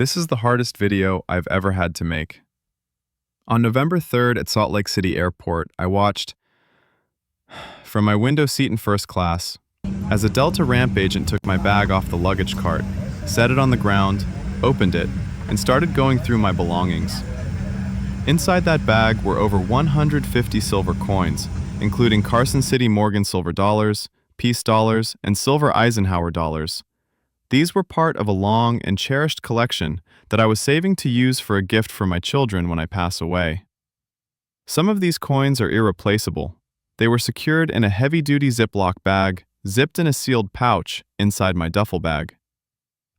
This is the hardest video I've ever had to make. On November 3rd at Salt Lake City Airport, I watched, from my window seat in first class, as a Delta ramp agent took my bag off the luggage cart, set it on the ground, opened it, and started going through my belongings. Inside that bag were over 150 silver coins, including Carson City Morgan silver dollars, peace dollars, and silver Eisenhower dollars. These were part of a long and cherished collection that I was saving to use for a gift for my children when I pass away. Some of these coins are irreplaceable. They were secured in a heavy-duty Ziploc bag, zipped in a sealed pouch inside my duffel bag.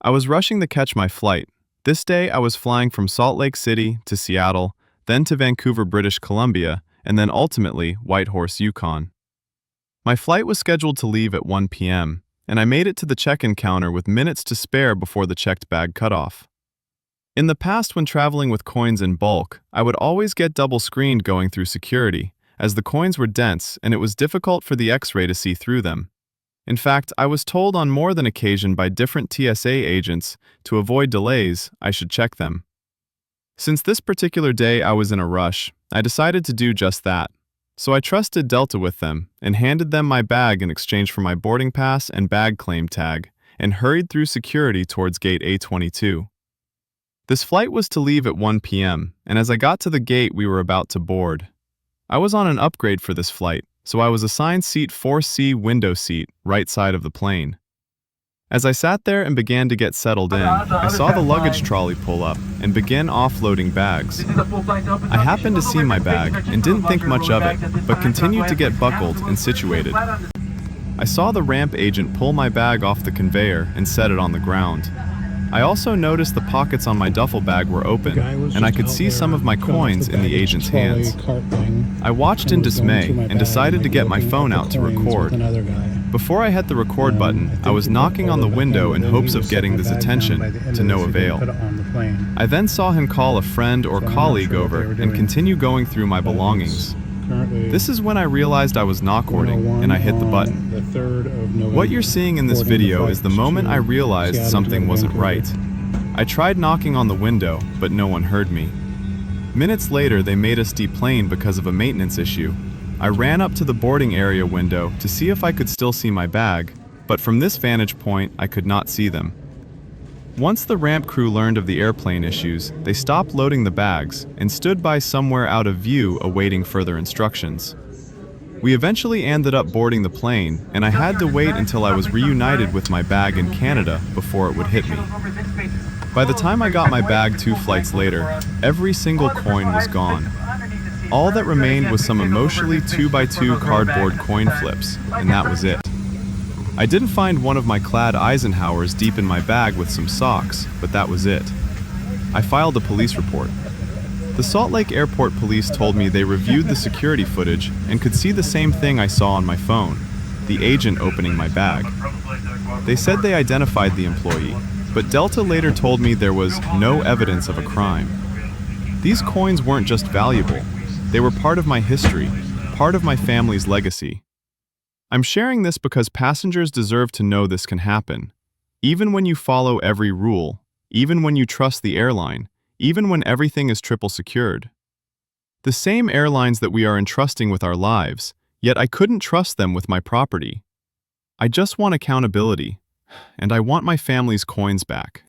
I was rushing to catch my flight. This day I was flying from Salt Lake City to Seattle, then to Vancouver, British Columbia, and then ultimately Whitehorse, Yukon. My flight was scheduled to leave at 1 p.m., and I made it to the check-in counter with minutes to spare before the checked bag cutoff. In the past, when traveling with coins in bulk, I would always get double-screened going through security, as the coins were dense and it was difficult for the X-ray to see through them. In fact, I was told on more than occasion by different TSA agents to avoid delays, I should check them. Since this particular day I was in a rush, I decided to do just that. So I trusted Delta with them and handed them my bag in exchange for my boarding pass and bag claim tag, and hurried through security towards gate A22. This flight was to leave at 1 p.m., and as I got to the gate we were about to board. I was on an upgrade for this flight, so I was assigned seat 4C window seat, right side of the plane. As I sat there and began to get settled in, I saw the luggage trolley pull up and begin offloading bags. I happened to see my bag and didn't think much of it, but continued to get buckled and situated. I saw the ramp agent pull my bag off the conveyor and set it on the ground. I also noticed the pockets on my duffel bag were open, and I could see some of my coins in the agent's hands. I watched in dismay and decided to get my phone out to record. Before I hit the record button, I was knocking on the window in hopes of getting his attention, to no avail. I then saw him call a friend or colleague over and continue going through my belongings. This is when I realized I was knock-hoarding, and I hit the button. What you're seeing in this video is the moment I realized something wasn't right. I tried knocking on the window, but no one heard me. Minutes later, they made us deplane because of a maintenance issue. I ran up to the boarding area window to see if I could still see my bag, but from this vantage point, I could not see them. Once the ramp crew learned of the airplane issues, they stopped loading the bags and stood by somewhere out of view awaiting further instructions. We eventually ended up boarding the plane, and I had to wait until I was reunited with my bag in Canada before it would hit me. By the time I got my bag 2 flights later, every single coin was gone. All that remained was some emotionally 2x2 cardboard coin flips, and that was it. I didn't find one of my clad Eisenhowers deep in my bag with some socks, but that was it. I filed a police report. The Salt Lake Airport police told me they reviewed the security footage and could see the same thing I saw on my phone, the agent opening my bag. They said they identified the employee, but Delta later told me there was no evidence of a crime. These coins weren't just valuable. They were part of my history, part of my family's legacy. I'm sharing this because passengers deserve to know this can happen. Even when you follow every rule, even when you trust the airline, even when everything is triple secured. The same airlines that we are entrusting with our lives, yet I couldn't trust them with my property. I just want accountability, and I want my family's coins back.